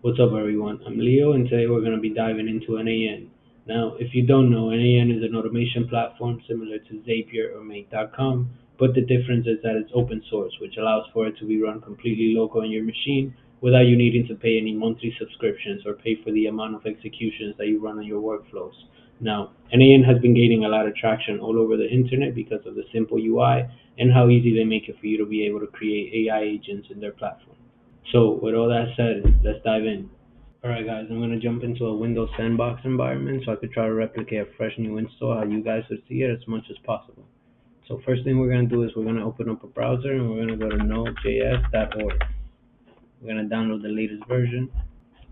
What's up, everyone? I'm Leo, and today we're going to be diving into n8n. Now, if you don't know, n8n is an automation platform similar to Zapier or Make.com, but the difference is that it's open source, which allows for it to be run completely local on your machine without you needing to pay any monthly subscriptions or pay for the amount of executions that you run on your workflows. Now, n8n has been gaining a lot of traction all over the internet because of the simple UI and how easy they make it for you to be able to create AI agents in their platform. So, with all that said, let's dive in. Alright guys, I'm going to jump into a Windows sandbox environment so I could try to replicate a fresh new install how you guys would see it as much as possible. So first thing we're going to do is we're going to open up a browser and we're going to go to nodejs.org. We're going to download the latest version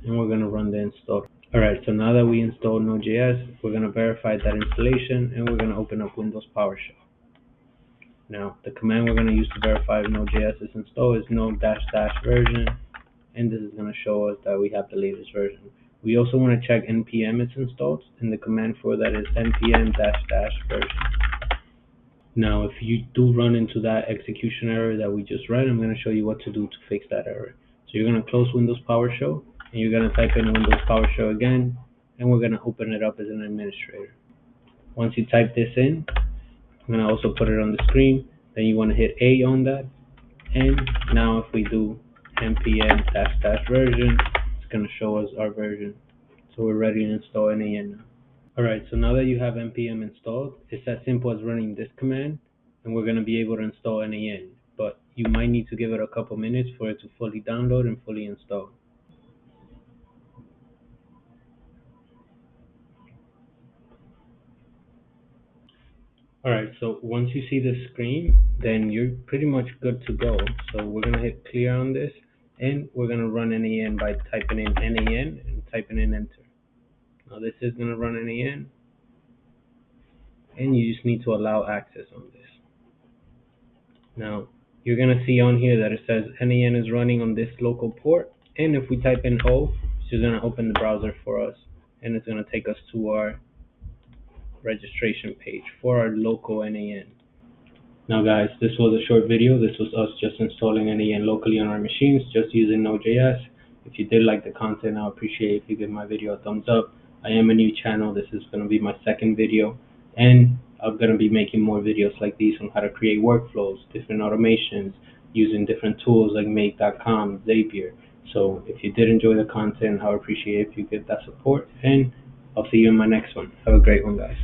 and we're going to run the install. Alright, so now that we installed Node.js, we're going to verify that installation and we're going to open up Windows PowerShell. Now, the command we're going to use to verify if Node.js is installed is node-version, and this is going to show us that we have the latest version. We also want to check npm is installed, and the command for that is npm-version. Now, if you do run into that execution error that we just read, I'm going to show you what to do to fix that error. So you're going to close Windows PowerShell, and you're going to type in Windows PowerShell again, and we're going to open it up as an administrator. Once you type this in, I'm going to also put it on the screen. Then you want to hit A on that. And now if we do npm-version, it's going to show us our version. So we're ready to install n8n now. Alright, so now that you have npm installed, it's as simple as running this command, and we're going to be able to install n8n. But you might need to give it a couple minutes for it to fully download and fully install. Alright, so once you see the screen, then you're pretty much good to go. So we're going to hit clear on this, and we're going to run n8n by typing in n8n and typing in enter. Now this is going to run n8n, and you just need to allow access on this. Now you're going to see on here that it says n8n is running on this local port, and if we type in O, it's just going to open the browser for us, and it's going to take us to our registration page for our local n8n. Now guys, this was a short video. This was us just installing n8n locally on our machines, just using Node.js. If you did like the content, I'll appreciate if you give my video a thumbs up. I am a new channel. This is going to be my second video, and I'm going to be making more videos like these on how to create workflows, different automations, using different tools like Make.com, Zapier. So if you did enjoy the content, I would appreciate if you give that support, and I'll see you in my next one. Have a great one, guys.